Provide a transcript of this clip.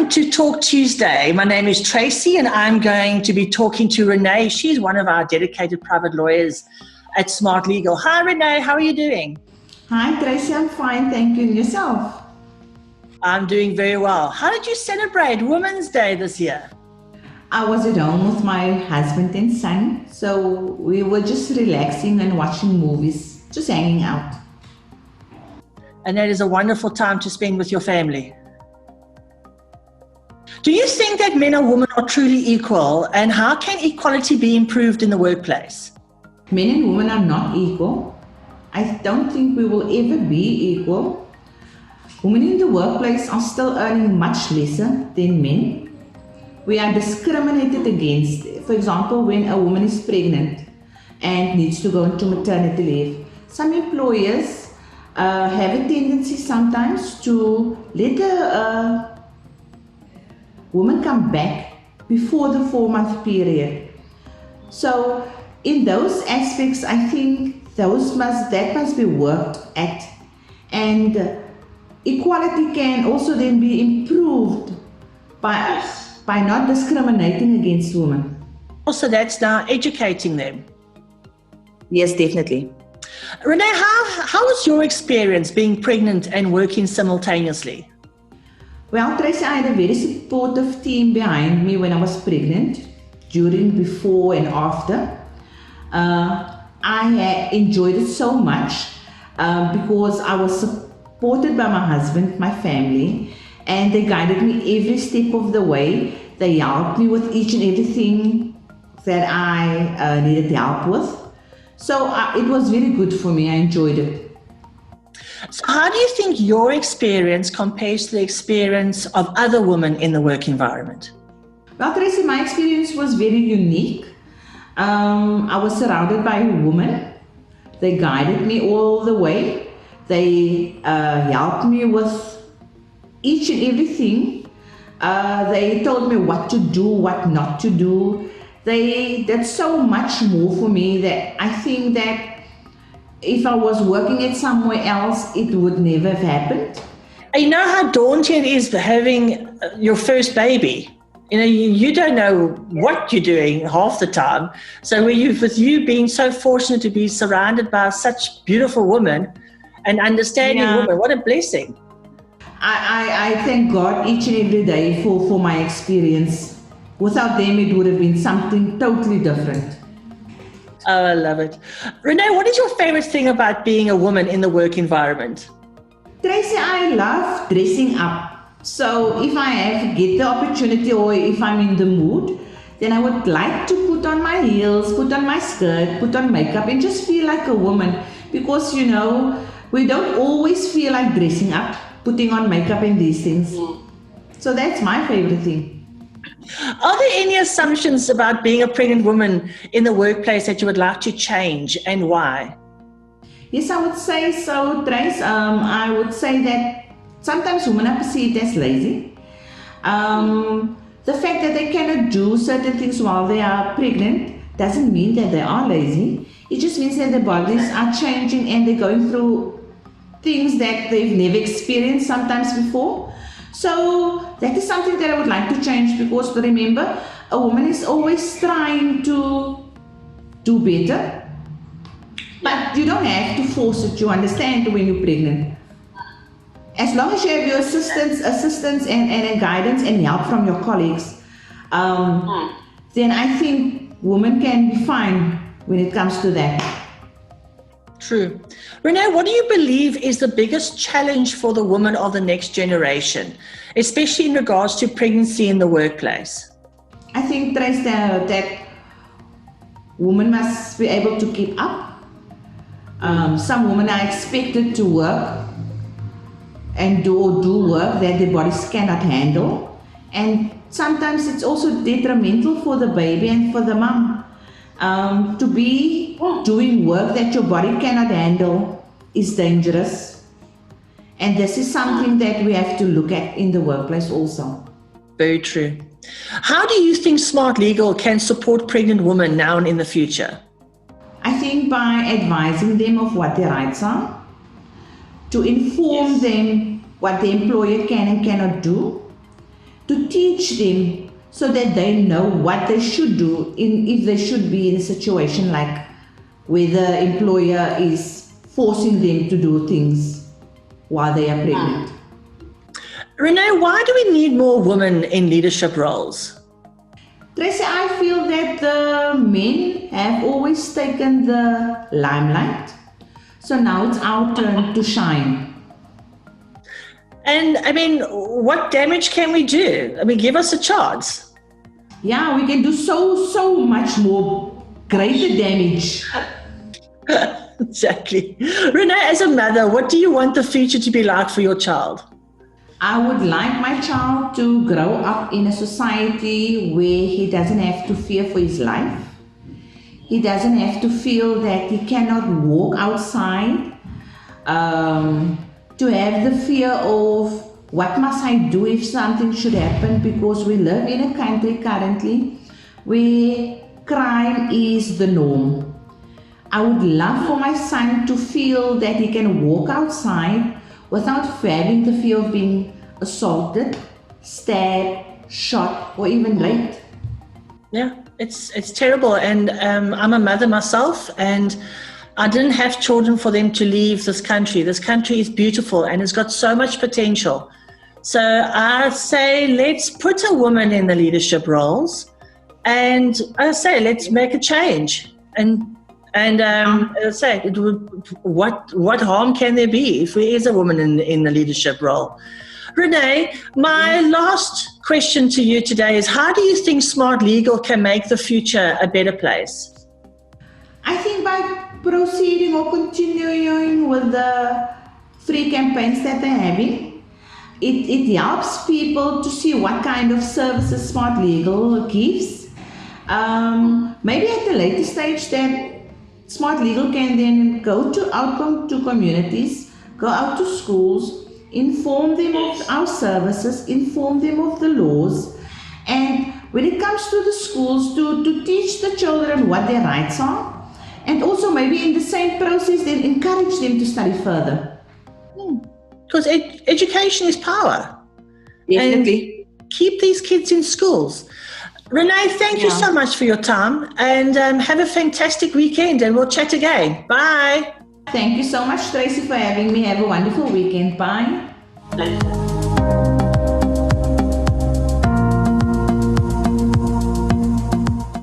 Welcome to Talk Tuesday. My name is Tracy and I'm going to be talking to Rene. She's one of our dedicated private lawyers at SmartLegal. Hi Rene, how are you doing? Hi Tracy, I'm fine, thank you. And yourself? I'm doing very well. How did you celebrate Women's Day this year? I was at home with my husband and son, so we were just relaxing and watching movies, just hanging out. And that is a wonderful time to spend with your family. Do you think that men and women are truly equal, and how can equality be improved in the workplace? Men and women are not equal. I don't think we will ever be equal. Women in the workplace are still earning much lesser than men. We are discriminated against. For example, when a woman is pregnant and needs to go into maternity leave, some employers have a tendency sometimes to let a woman come back before the 4-month period. So in those aspects, I think that must be worked at, and equality can also then be improved by not discriminating against women. Also, that's now educating them. Yes, definitely. Rene, how was your experience being pregnant and working simultaneously? Well, Tracy, I had a very supportive team behind me when I was pregnant, during, before and after. I enjoyed it so much because I was supported by my husband, my family, and they guided me every step of the way. They helped me with each and everything that I needed help with. So it was very good for me. I enjoyed it. So how do you think your experience compares to the experience of other women in the work environment? Well, Tracy, my experience was very unique. I was surrounded by women. They guided me all the way. They helped me with each and everything. They told me what to do, what not to do. They did so much more for me that I think that if I was working at somewhere else, it would never have happened. And you know how daunting it is having your first baby. You know, you don't know what you're doing half the time. So with you being so fortunate to be surrounded by such beautiful women and understanding women, what a blessing. I thank God each and every day for my experience. Without them, it would have been something totally different. Oh, I love it. Rene, what is your favorite thing about being a woman in the work environment? Tracy, I love dressing up. So if I get the opportunity or if I'm in the mood, then I would like to put on my heels, put on my skirt, put on makeup and just feel like a woman. Because, you know, we don't always feel like dressing up, putting on makeup and these things. So that's my favorite thing. Are there any assumptions about being a pregnant woman in the workplace that you would like to change, and why? Yes, I would say so, Trace. I would say that sometimes women are perceived as lazy. The fact that they cannot do certain things while they are pregnant doesn't mean that they are lazy. It just means that their bodies are changing and they're going through things that they've never experienced sometimes before. So that is something that I would like to change, because remember, a woman is always trying to do better, but you don't have to force it, you understand, when you're pregnant. As long as you have your assistance and guidance and help from your colleagues, then I think women can be fine when it comes to that. True. Rene, what do you believe is the biggest challenge for the woman of the next generation, especially in regards to pregnancy in the workplace? I think, Trace, that women must be able to keep up. Some women are expected to work and do work that their bodies cannot handle. And sometimes it's also detrimental for the baby and for the mom. To be doing work that your body cannot handle is dangerous. And this is something that we have to look at in the workplace also. Very true. How do you think SmartLegal can support pregnant women now and in the future? I think by advising them of what their rights are, to inform them what the employer can and cannot do, to teach them so that they know what they should do if they should be in a situation like where the employer is forcing them to do things while they are pregnant. Rene, why do we need more women in leadership roles? Tracy, I feel that the men have always taken the limelight, so now it's our turn to shine. And I mean, what damage can we do? I mean, give us a chance. Yeah, we can do so much more greater damage. Exactly. Rene, as a mother, what do you want the future to be like for your child? I would like my child to grow up in a society where he doesn't have to fear for his life. He doesn't have to feel that he cannot walk outside, to have the fear of what must I do if something should happen, because we live in a country currently where crime is the norm. I would love for my son to feel that he can walk outside without having the fear of being assaulted, stabbed, shot, or even raped. Yeah, it's terrible. And I'm a mother myself, and I didn't have children for them to leave this country. This country is beautiful and it's got so much potential. So I say, let's put a woman in the leadership roles, and I say, let's make a change. And I say, what harm can there be if there is a woman in the leadership role? Rene, my last question to you today is, how do you think SmartLegal can make the future a better place? I think by proceeding or continuing with the free campaigns that they're having, it helps people to see what kind of services SmartLegal gives. Maybe at a later stage that SmartLegal can then go out to communities, go out to schools, inform them of our services, inform them of the laws, and when it comes to the schools, to teach the children what their rights are, and also maybe in the same process then encourage them to study further. Because education is power. Definitely. And keep these kids in schools. Rene, thank you so much for your time, and have a fantastic weekend, and we'll chat again. Bye. Thank you so much, Tracy, for having me. Have a wonderful weekend. Bye.